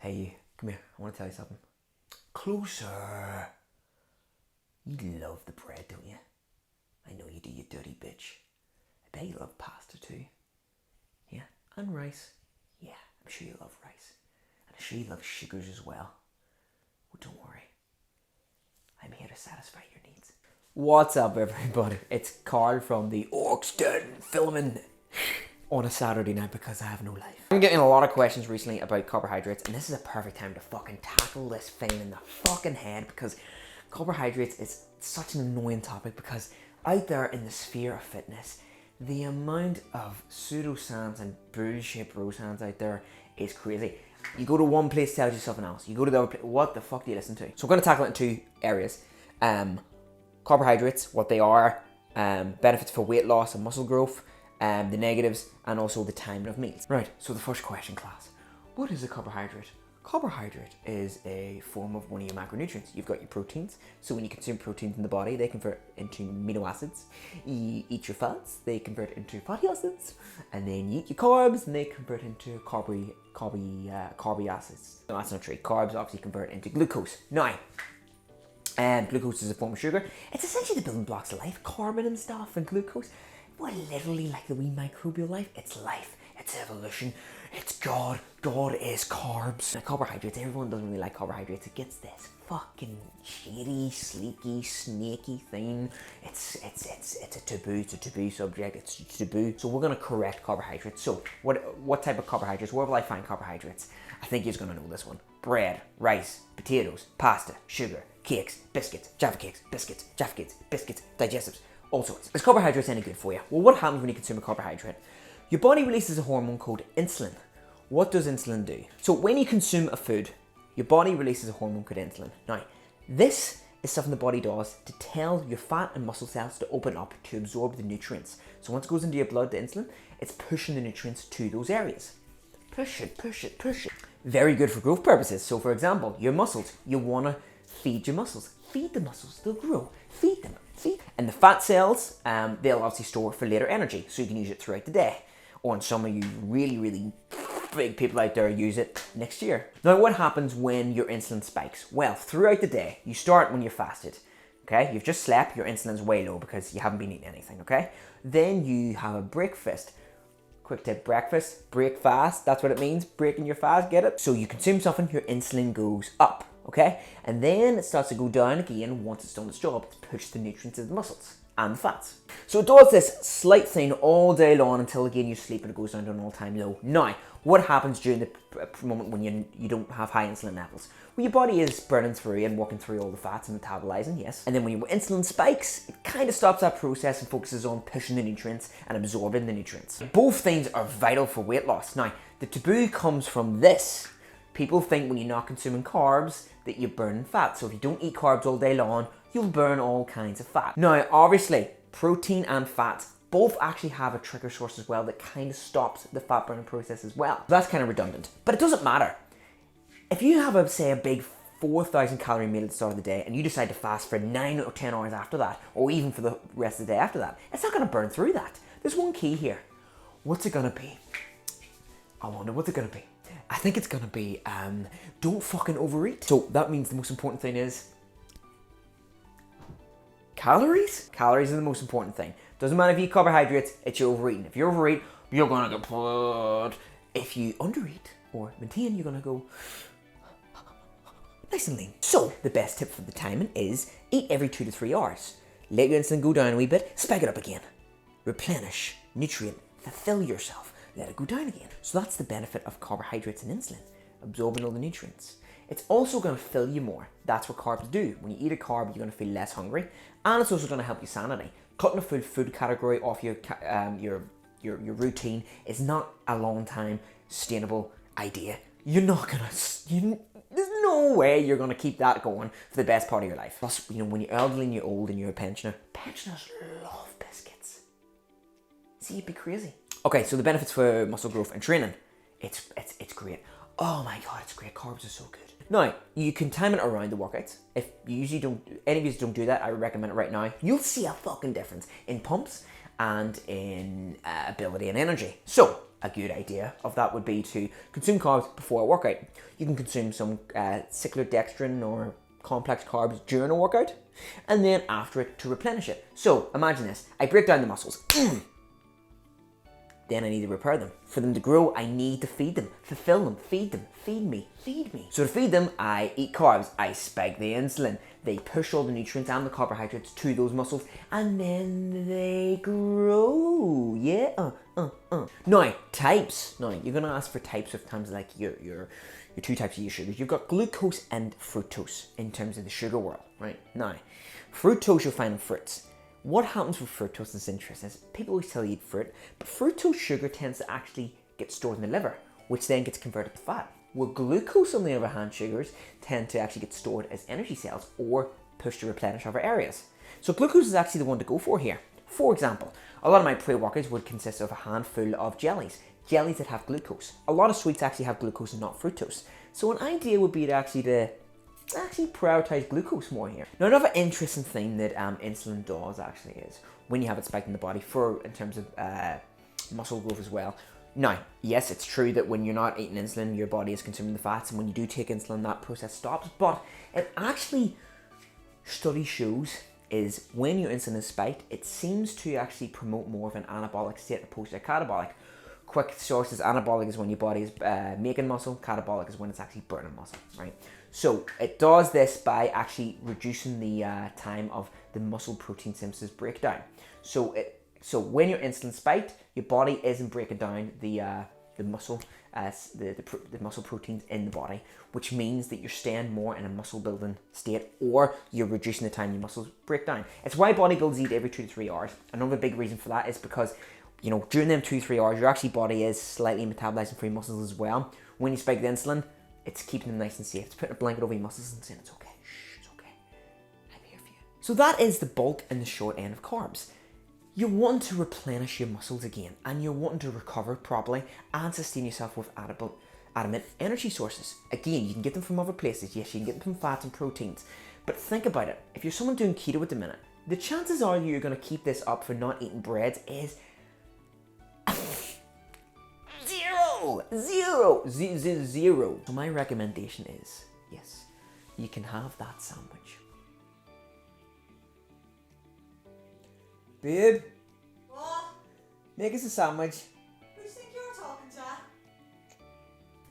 Hey, you, come here. I want to tell you something. Closer. You love the bread, don't you? I know you do, you dirty bitch. I bet you love pasta too. Yeah, and rice. Yeah, I'm sure you love rice. And I'm sure you love sugars as well. Well, don't worry. I'm here to satisfy your needs. What's up, everybody? It's Karl from the Orkston filming on a Saturday night because I have no life. I'm getting a lot of questions recently about carbohydrates, and this is a perfect time to fucking tackle this thing in the fucking head, because carbohydrates is such an annoying topic, because out there in the sphere of fitness, the amount of pseudoscience and bullshit bro science out there is crazy. You go to one place, tells you something else. You go to the other place, what the fuck do you listen to? So we're going to tackle it in two areas. Carbohydrates, what they are, benefits for weight loss and muscle growth, the negatives, and also the timing of meals. Right, so the first question, class. What is a carbohydrate? Carbohydrate is a form of one of your macronutrients. You've got your proteins, so when you consume proteins in the body, they convert into amino acids. You eat your fats, they convert into fatty acids, and then you eat your carbs, and they convert into carby acids. No, that's not true. Carbs obviously convert into glucose. Now, glucose is a form of sugar. It's essentially the building blocks of life. Carbon and stuff, and glucose. Well, literally like the wee microbial life. It's life. It's evolution. It's God. God is carbs. Now, carbohydrates, everyone doesn't really like carbohydrates. It gets this fucking shady, sleeky, snaky thing. It's a taboo. It's a taboo subject. It's taboo. So we're gonna correct carbohydrates. So what type of carbohydrates? Where will I find carbohydrates? I think you're gonna know this one. Bread, rice, potatoes, pasta, sugar, cakes, biscuits, Jaffa cakes, biscuits, Jaffa cakes, biscuits, digestives, all sorts. Is carbohydrates any good for you? Well, what happens when you consume a carbohydrate? Your body releases a hormone called insulin. What does insulin do? So when you consume a food, your body releases a hormone called insulin. Now, this is something the body does to tell your fat and muscle cells to open up to absorb the nutrients. So once it goes into your blood, the insulin, it's pushing the nutrients to those areas. Push it, push it, push it. Very good for growth purposes. So for example, your muscles, you want to feed your muscles. Feed the muscles, they'll grow. Feed them, feed. And the fat cells, they'll obviously store for later energy, so you can use it throughout the day. Or some of you really big people out there use it next year. Now, what happens when your insulin spikes? Well, throughout the day, you start when you're fasted. Okay, you've just slept, your insulin's way low because you haven't been eating anything, okay? Then you have a breakfast. Quick tip, breakfast, break fast, that's what it means, breaking your fast, get it? So you consume something, your insulin goes up, okay? And then it starts to go down again once it's done its job to push the nutrients into the muscles and the fats. So it does this slight thing all day long until again you sleep and it goes down to an all-time low. Now, what happens during the moment when you don't have high insulin levels? Well, your body is burning through and working through all the fats and metabolizing, yes. And then when your insulin spikes, it kind of stops that process and focuses on pushing the nutrients and absorbing the nutrients. Both things are vital for weight loss. Now, the taboo comes from this. People think when you're not consuming carbs that you're burning fat. So if you don't eat carbs all day long, you'll burn all kinds of fat. Now, obviously, protein and fat both actually have a trigger source as well that kind of stops the fat burning process as well. So that's kind of redundant, but it doesn't matter. If you have, say, a big 4,000 calorie meal at the start of the day and you decide to fast for 9 or 10 hours after that, or even for the rest of the day after that, it's not gonna burn through that. There's one key here. What's it gonna be? I wonder what's it gonna be. I think it's gonna be, don't fucking overeat. So that means the most important thing is calories? Calories are the most important thing. Doesn't matter if you eat carbohydrates, it's your overeating. If you overeat, you're gonna get put. If you undereat or maintain, you're gonna go nice and lean. So the best tip for the timing is eat every 2 to 3 hours. Let your insulin go down a wee bit, spike it up again. Replenish, nutrient, fulfill yourself, let it go down again. So that's the benefit of carbohydrates and insulin, absorbing all the nutrients. It's also going to fill you more. That's what carbs do. When you eat a carb, you're going to feel less hungry, and it's also going to help your sanity. Cutting a full food category off your routine is not a long time sustainable idea. You're not gonna. There's no way you're gonna keep that going for the best part of your life. Plus, you know, when you're elderly and you're old and you're a pensioner, pensioners love biscuits. See, you'd be crazy. Okay, so the benefits for muscle growth and training, it's great. Oh my god, it's great. Carbs are so good. Now, you can time it around the workouts. If you usually don't, any of you don't do that, I recommend it right now. You'll see a fucking difference in pumps and in ability and energy. So, a good idea of that would be to consume carbs before a workout. You can consume some cyclodextrin or complex carbs during a workout, and then after it to replenish it. So imagine this, I break down the muscles. Then I need to repair them. For them to grow, I need to feed them, fulfill them, feed them, feed me. So to feed them, I eat carbs, I spike the insulin. They push all the nutrients and the carbohydrates to those muscles, and then they grow. Yeah, Now, types. Now, you're gonna ask for types of times like your two types of your sugars. You've got glucose and fructose in terms of the sugar world, right? Now, fructose you'll find in fruits. What happens with fructose is interesting. People always tell you eat fruit, but fructose sugar tends to actually get stored in the liver, which then gets converted to fat. Where glucose, on the other hand, sugars tend to actually get stored as energy cells or pushed to replenish other areas. So glucose is actually the one to go for here. For example, a lot of my pre-workouts would consist of a handful of jellies that have glucose. A lot of sweets actually have glucose and not fructose. So an idea would be to actually prioritize glucose more here. Now, another interesting thing that insulin does actually is when you have it spiked in the body in terms of muscle growth as well. Now, yes, it's true that when you're not eating insulin, your body is consuming the fats, and when you do take insulin, that process stops. But it actually, study shows, is when your insulin is spiked, it seems to actually promote more of an anabolic state opposed to a catabolic. Quick sources, anabolic is when your body is making muscle, catabolic is when it's actually burning muscle, right? So it does this by actually reducing the time of the muscle protein synthesis breakdown. So when your insulin spiked, your body isn't breaking down the muscle the muscle proteins in the body, which means that you're staying more in a muscle building state, or you're reducing the time your muscles break down. It's why bodybuilders eat every 2 to 3 hours. Another big reason for that is because, you know, during them 2 to 3 hours, your actually body is slightly metabolizing free muscles as well. When you spike the insulin, it's keeping them nice and safe. It's putting a blanket over your muscles and saying it's okay. Shh, it's okay. I'm here for you. So that is the bulk and the short end of carbs. You're wanting to replenish your muscles again, and you're wanting to recover properly and sustain yourself with adamant energy sources. Again, you can get them from other places. Yes, you can get them from fats and proteins. But think about it. If you're someone doing keto at the minute, the chances are you're going to keep this up for not eating breads is zero. So my recommendation is, yes, you can have that sandwich. Babe? What? Make us a sandwich. Who do you think you're talking to?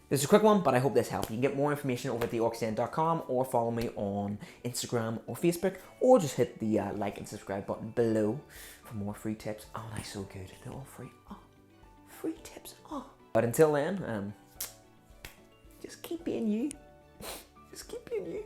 This is a quick one, but I hope this helped. You can get more information over at theoxygen.com, or follow me on Instagram or Facebook, or just hit the like and subscribe button below for more free tips. Oh, they're so good. They're all free. Oh, free tips. Oh. But until then, just keep being you. Just keep being you.